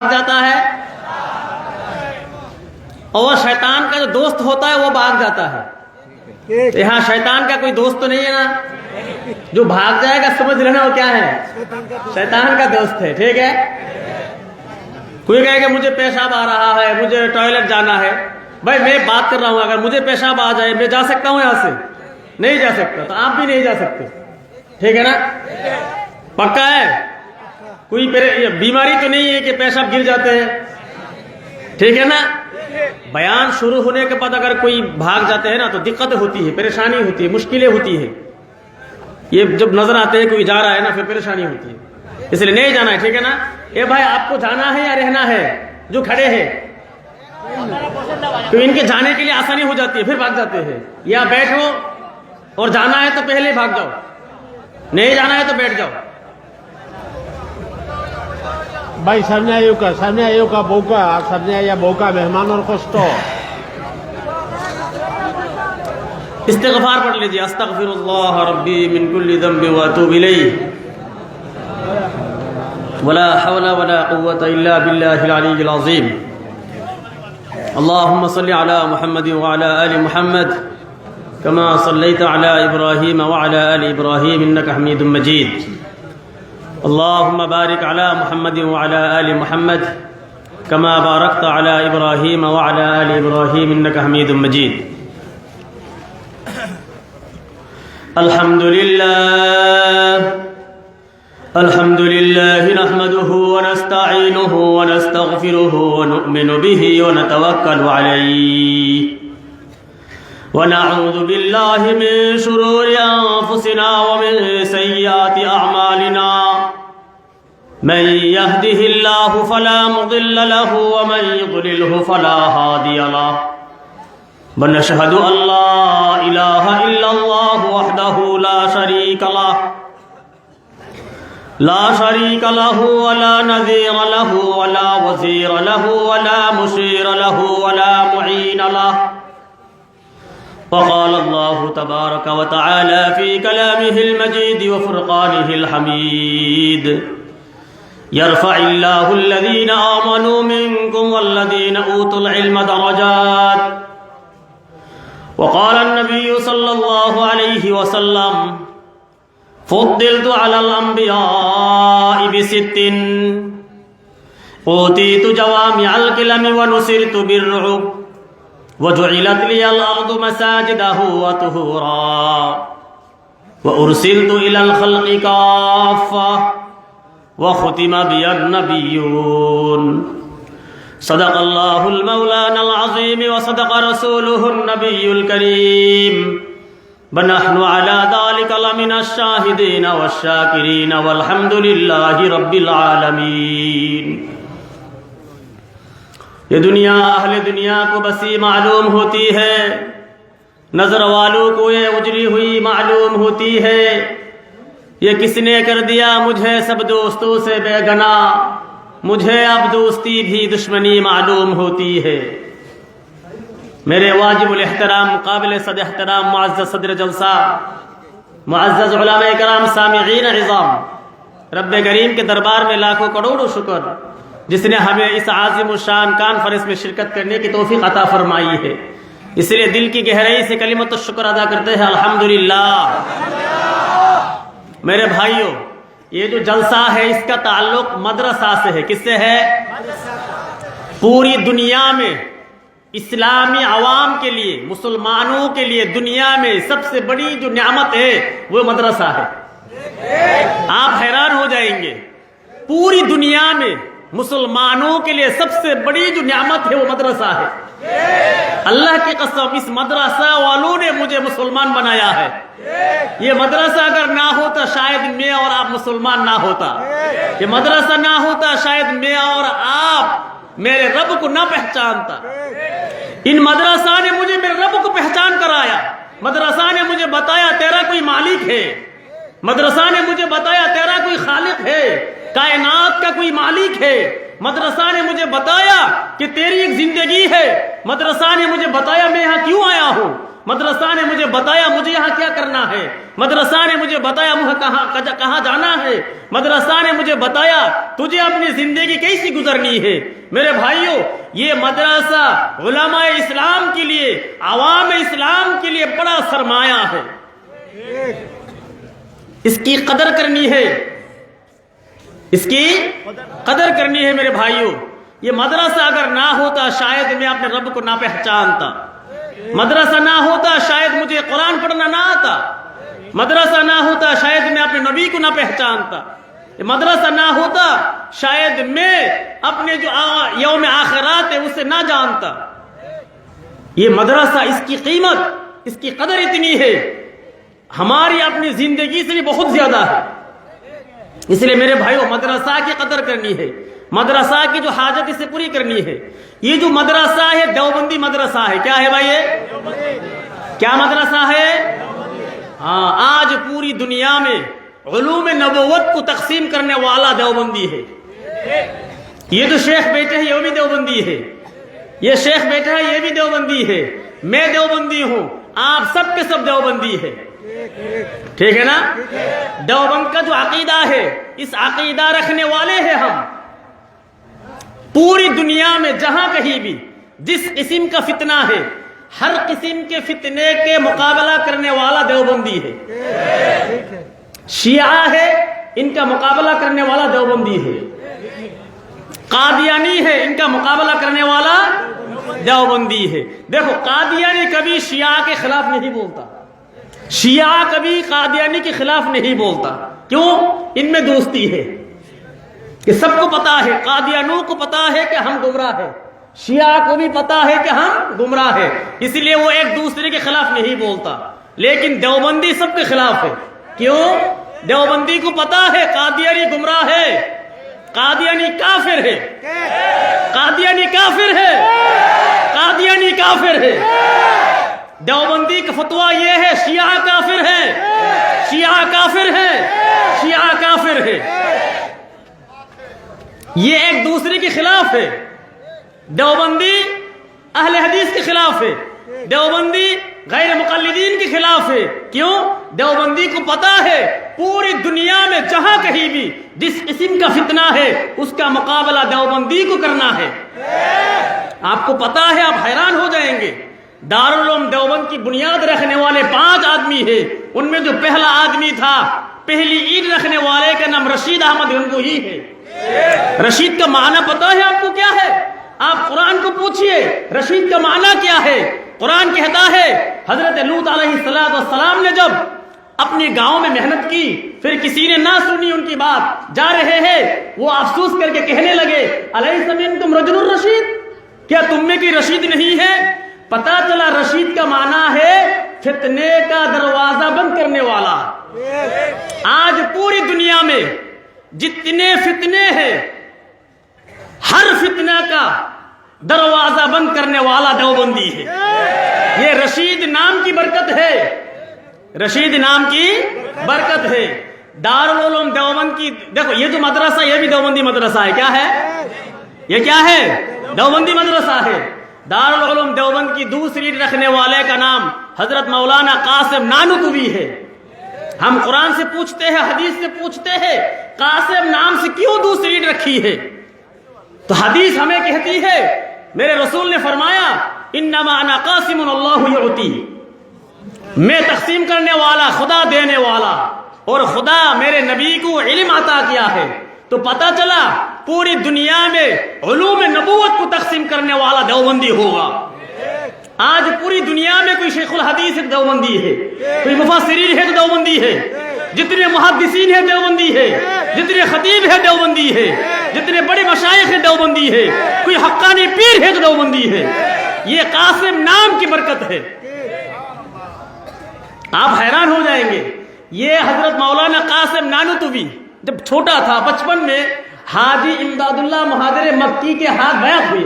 جاتا ہے اور شیطان کا جو دوست ہوتا ہے وہ بھاگ جاتا ہے۔ یہاں شیطان کا کوئی دوست تو نہیں ہے نا، جو بھاگ جائے گا سمجھ لینا وہ کیا ہے، شیطان کا دوست ہے۔ ٹھیک ہے، کوئی کہے کہ مجھے پیشاب آ رہا ہے، مجھے ٹوائلٹ جانا ہے، بھائی میں بات کر رہا ہوں، اگر مجھے پیشاب آ جائے میں جا سکتا ہوں یہاں سے؟ نہیں جا سکتا، تو آپ بھی نہیں جا سکتے۔ ٹھیک ہے نا، پکا ہے؟ کوئی بیماری تو نہیں ہے کہ پیشاب گر جاتے ہیں؟ ٹھیک ہے نا، بیان شروع ہونے کے بعد اگر کوئی بھاگ جاتے ہیں نا تو دقت ہوتی ہے، پریشانی ہوتی ہے، مشکلیں ہوتی ہے۔ یہ جب نظر آتے ہیں کوئی جا رہا ہے نا پھر پریشانی ہوتی ہے، اس لیے نہیں جانا ہے۔ ٹھیک ہے نا، اے بھائی آپ کو جانا ہے یا رہنا ہے؟ جو کھڑے ہیں تو ان کے جانے کے لیے آسانی ہو جاتی ہے، پھر بھاگ جاتے ہیں۔ یا بیٹھو اور جانا ہے تو پہلے بھاگ جاؤ، نہیں جانا ہے تو بیٹھ جاؤ۔ Baik, saya ayuka buka, saya ya buka mehman اور خوش تو استغفار پڑھ لیجیے، استغفر اللہ ربی من کل ذنب واتوب الیہ، ولا حول ولا قوة الا باللہ العلی العظیم۔ اللہم صل علی محمد وعلی آل محمد كما صلیت علی ابراہیم وعلی آل ابراہیم انک حمید مجید۔ اللہم بارک علی محمد وعلی آل محمد كما بارکت علی ابراہیم وعلی آل ابراہیم انک حمید مجید۔ الحمد للہ نحمده ونستعینه ونستغفره ونؤمن به ونتوکل علیہ ونعوذ باللہ من شرور انفسنا ومن سیئات اعمالنا، من يهده الله فلا مضل له ومن يضلله فلا هادي له، ونشهد أن لا إله إلا الله وحده لا شريك له ولا نذير له ولا وزير له ولا مشير له ولا معين له۔ وقال الله تبارك وتعالى في كلامه المجيد وفرقانه الحميد: يرفع الله الذين آمنوا منكم والذين أوتوا العلم درجات۔ وقال النبي صلى الله عليه وسلم: فضلت على الأنبياء بست، أوتيت جوامع الكلم ونصرت بالرعب، وجعلت لي الأرض مساجدا وطهورا، وأرسلت إلى الخلق كافة، وختم بي النبيون۔ صدق اللہ المولانا العظیم وصدق رسولہ النبی الکریم، ونحن على ذلك لمن الشاہدین والشاکرین والحمد للہ رب العالمین۔ یہ دنیا اہل دنیا کو بسی معلوم ہوتی ہے، نظر والوں کو یہ اجری ہوئی معلوم ہوتی ہے۔ یہ کس نے کر دیا مجھے سب دوستوں سے بے گناہ، مجھے اب دوستی بھی دشمنی معلوم ہوتی ہے۔ میرے واجب الاحترام قابل صد احترام معزز صدر جلسہ، معزز علماء کرام، سامعین عظام، رب کریم کے دربار میں لاکھوں کروڑوں شکر جس نے ہمیں اس عظیم الشان کانفرنس میں شرکت کرنے کی توفیق عطا فرمائی ہے۔ اس لیے دل کی گہرائی سے کلمۃ الشکر ادا کرتے ہیں، الحمدللہ۔ میرے بھائیوں، یہ جو جلسہ ہے اس کا تعلق مدرسہ سے ہے۔ کس سے ہے؟ پوری دنیا میں اسلامی عوام کے لیے، مسلمانوں کے لیے دنیا میں سب سے بڑی جو نعمت ہے وہ مدرسہ ہے۔ آپ حیران ہو جائیں گے، پوری دنیا میں مسلمانوں کے لیے سب سے بڑی جو نعمت ہے وہ مدرسہ ہے۔ اللہ کی قسم، اس مدرسہ والوں نے مجھے مسلمان بنایا ہے۔ یہ مدرسہ اگر نہ ہوتا شاید میں اور آپ مسلمان نہ ہوتا، یہ مدرسہ نہ ہوتا شاید میں اور آپ میرے رب کو نہ پہچانتا۔ ان مدرسہ نے مجھے میرے رب کو پہچان کرایا، مدرسہ نے مجھے بتایا تیرا کوئی مالک ہے، مدرسہ نے مجھے بتایا تیرا کوئی خالق ہے، کائنات کا کوئی مالک ہے، مدرسہ نے مجھے بتایا کہ تیری ایک زندگی ہے، مدرسہ نے مجھے بتایا میں یہاں کیوں آیا ہوں، مدرسہ نے مجھے بتایا مجھے یہاں کیا کرنا ہے، مدرسہ نے مجھے بتایا مجھے کہاں جانا ہے، مدرسہ نے مجھے بتایا تجھے اپنی زندگی کیسی گزرنی ہے۔ میرے بھائیوں، یہ مدرسہ علماء اسلام کے لیے، عوام اسلام کے لیے بڑا سرمایہ ہے، اس کی قدر کرنی ہے، اس کی قدر کرنی ہے میرے بھائیوں۔ یہ مدرسہ اگر نہ ہوتا شاید میں اپنے رب کو نہ پہچانتا، مدرسہ نہ ہوتا شاید مجھے قرآن پڑھنا نہ آتا، مدرسہ نہ ہوتا شاید میں اپنے نبی کو نہ پہچانتا، مدرسہ نہ ہوتا شاید میں اپنے جو یوم آخرات ہے اسے نہ جانتا۔ یہ مدرسہ، اس کی قیمت، اس کی قدر اتنی ہے، ہماری اپنی زندگی سے بھی بہت زیادہ ہے۔ اس لیے میرے بھائیوں، مدرسہ کی قدر کرنی ہے، مدرسہ کی جو حاجت اسے پوری کرنی ہے۔ یہ جو مدرسہ ہے دیوبندی مدرسہ ہے، کیا ہے بھائی؟ کیا مدرسہ ہے؟ ہاں، آج پوری دنیا میں علوم نبوت کو تقسیم کرنے والا دیوبندی ہے۔ یہ جو شیخ بیٹھے ہیں یہ بھی دیوبندی ہے، یہ شیخ بیٹھا ہے یہ بھی دیوبندی ہے، میں دیوبندی ہوں، آپ سب کے سب دیوبندی ہے، ٹھیک ہے نا؟ دیوبند کا جو عقیدہ ہے، اس عقیدہ رکھنے والے ہیں ہم۔ پوری دنیا میں جہاں کہیں بھی جس قسم کا فتنہ ہے، ہر قسم کے فتنے کے مقابلہ کرنے والا دیوبندی ہے۔ شیعہ ہے، ان کا مقابلہ کرنے والا دیوبندی ہے۔ قادیانی ہے، ان کا مقابلہ کرنے والا دیوبندی ہے۔ دیکھو، قادیانی کبھی شیعہ کے خلاف نہیں بولتا، شیعہ کبھی قادیانی کے خلاف نہیں بولتا، کیوں؟ ان میں دوستی ہے، کہ سب کو پتا ہے، قادیانوں کو پتا ہے کہ ہم گمراہ ہیں، شیعہ کو بھی پتا ہے کہ ہم گمراہ ہیں، اس لیے وہ ایک دوسرے کے خلاف نہیں بولتا۔ لیکن دیوبندی سب کے خلاف ہے، کیوں؟ دیوبندی کو پتا ہے قادیانی گمراہ ہے، قادیانی کافر ہے، قادیانی کافر ہے، قادیانی کافر ہے۔ دیوبندی کا فتویٰ یہ ہے شیعہ کافر ہے، شیعہ کافر ہے، شیعہ کافر ہے۔ یہ ایک دوسرے کے خلاف ہے۔ دیوبندی اہل حدیث کے خلاف ہے، دیوبندی غیر مقلدین کے خلاف ہے، کیوں؟ دیوبندی کو پتا ہے پوری دنیا میں جہاں کہیں بھی جس قسم کا فتنہ ہے اس کا مقابلہ دیوبندی کو کرنا ہے۔ آپ کو پتا ہے، آپ حیران ہو جائیں گے، دارالعلوم دیوبند کی بنیاد رکھنے والے 5 آدمی ہیں، ان میں جو پہلا آدمی تھا، پہلی اینٹ رکھنے والے کا نام رشید احمد گنگوہی ہے۔ رشید کا معنی پتا ہے آپ کو کیا ہے؟ آپ قرآن کو پوچھئے رشید کا معنی کیا ہے؟ قرآن کہتا ہے حضرت لوط علیہ السلام نے جب اپنے گاؤں میں محنت کی، پھر کسی نے نہ سنی ان کی بات، جا رہے ہیں، وہ افسوس کر کے کہنے لگے الیس منکم رجل الرشید، کیا تم میں کوئی رشید نہیں ہے؟ پتا چلا رشید کا معنی ہے فتنے کا دروازہ بند کرنے والا۔ آج پوری دنیا میں جتنے فتنے ہیں، ہر فتنہ کا دروازہ بند کرنے والا دیوبندی ہے۔ یہ رشید نام کی برکت ہے، رشید نام کی برکت ہے۔ دارالعلوم دیوبند کی، دیکھو یہ جو مدرسہ یہ بھی دیوبندی مدرسہ ہے، کیا ہے یہ؟ کیا ہے؟ دیوبندی مدرسہ ہے۔ دارالعلوم دیوبند کی دوسری رکھنے والے کا نام حضرت مولانا قاسم نانوتوی ہے۔ ہم قرآن سے پوچھتے ہیں، حدیث سے پوچھتے ہیں، قاسم نام سے کیوں دوسری رکھی ہے؟ تو حدیث ہمیں کہتی ہے، میرے رسول نے فرمایا انما انا قاسم اللہ یعطی، میں تقسیم کرنے والا، خدا دینے والا، اور خدا میرے نبی کو علم عطا کیا ہے۔ تو پتہ چلا پوری دنیا میں علوم نبوت کو تقسیم کرنے والا دیوبندی ہوگا۔ آج پوری دنیا میں کوئی شیخ الحدیث ہے دیوبندی ہے، کوئی مفسرین ہے دیوبندی ہے، جتنے محدثین ہیں دیوبندی ہے، جتنے خطیب ہے دیوبندی ہے، جتنے بڑے مشائخ ہیں دیوبندی ہے، کوئی حقانی پیر ہے دیوبندی ہے۔ یہ قاسم نام کی برکت ہے، آپ حیران ہو جائیں گے۔ یہ حضرت مولانا قاسم نانوتوی جب چھوٹا تھا، بچپن میں حاجی امداد اللہ مہاجر مکی کے ہاتھ بیعت ہوئے،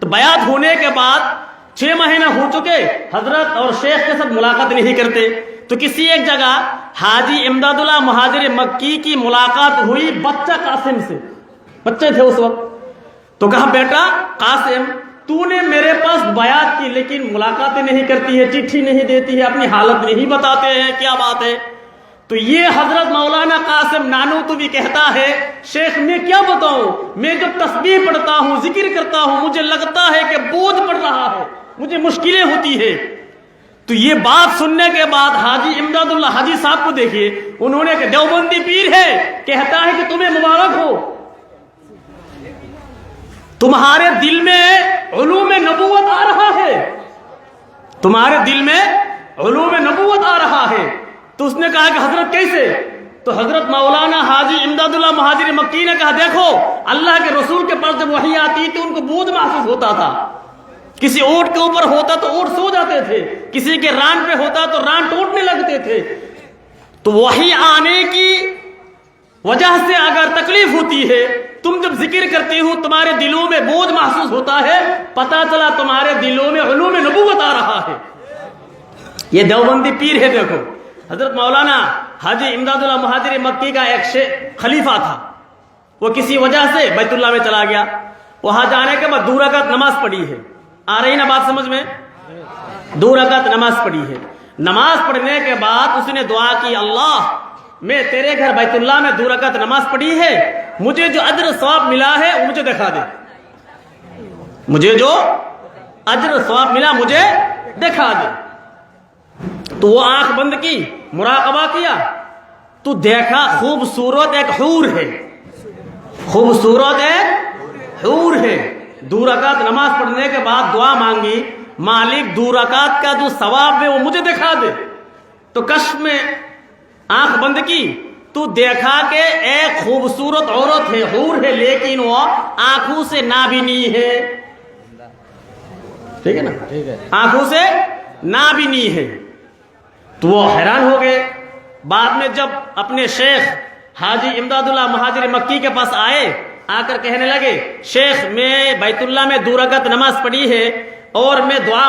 تو بیعت ہونے کے بعد 6 مہینہ ہو چکے، حضرت اور شیخ کے ساتھ ملاقات نہیں کرتے، تو کسی ایک جگہ حاجی امداد اللہ مہاجر مکی کی ملاقات ہوئی بچہ قاسم سے، بچے تھے اس وقت، تو کہا بیٹا قاسم تو نے میرے پاس بیعت کی لیکن ملاقاتیں نہیں کرتی ہے, چٹھی نہیں دیتی ہے, اپنی حالت نہیں بتاتے ہیں, کیا بات ہے؟ تو یہ حضرت مولانا قاسم نانوتوی کہتا ہے شیخ میں کیا بتاؤں, میں جب تسبیح پڑھتا ہوں, ذکر کرتا ہوں, مجھے لگتا ہے کہ بوجھ پڑ رہا ہے, مجھے مشکلیں ہوتی ہے. تو یہ بات سننے کے بعد حاجی امداد اللہ حاجی صاحب کو دیکھیے, انہوں نے کہ دیوبندی پیر ہے, کہتا ہے کہ تمہیں مبارک ہو, تمہارے دل میں علوم نبوت آ رہا ہے, تمہارے دل میں علوم نبوت آ رہا ہے. تو اس نے کہا کہ حضرت کیسے؟ تو حضرت مولانا حاجی امداد اللہ مہاجر مکی نے کہا دیکھو اللہ کے رسول کے پاس جب وحی آتی تو ان کو بوجھ محسوس ہوتا تھا, کسی اونٹ کے اوپر ہوتا تو اونٹ سو جاتے تھے, کسی کے ران پہ ہوتا تو ران ٹوٹنے لگتے تھے. تو وحی آنے کی وجہ سے اگر تکلیف ہوتی ہے, تم جب ذکر کرتی ہو تمہارے دلوں میں بوجھ محسوس ہوتا ہے, پتہ چلا تمہارے دلوں میں علوم نبوت آ رہا ہے. یہ دیوبندی پیر ہے. دیکھو حضرت مولانا حاجی امداد اللہ مہاجر مکی کا ایک خلیفہ تھا, وہ کسی وجہ سے بیت اللہ میں چلا گیا, وہاں جانے کے بعد 2 رکعت نماز پڑھی ہے. آ رہی نا بات سمجھ میں؟ 2 رکعت نماز پڑھی ہے. نماز پڑھنے کے بعد اس نے دعا کی اللہ میں تیرے گھر بیت اللہ میں 2 رکعت نماز پڑھی ہے, مجھے جو اجر ثواب ملا ہے وہ مجھے دکھا دے, مجھے جو اجر ثواب ملا مجھے دکھا دے. تو وہ آنکھ بند کی, مراقبہ کیا, تو دیکھا خوبصورت ایک حور ہے, خوبصورت ایک حور ہے. 2 رکعت نماز پڑھنے کے بعد دعا مانگی مالک 2 رکعت کا جو ثواب ہے وہ مجھے دکھا دے. تو کشف میں آنکھ بند کی تو دیکھا کہ ایک خوبصورت عورت ہے, حور ہے, لیکن وہ آنکھوں سے نابینی ہے. ٹھیک ہے نا, آنکھوں سے نابینی ہے. تو وہ حیران ہو گئے. بعد میں جب اپنے شیخ حاجی امداد اللہ مہاجر مکی کے پاس آئے, آ کر کہنے لگے شیخ میں بیت اللہ میں 2 رکعت نماز پڑھی ہے اور میں دعا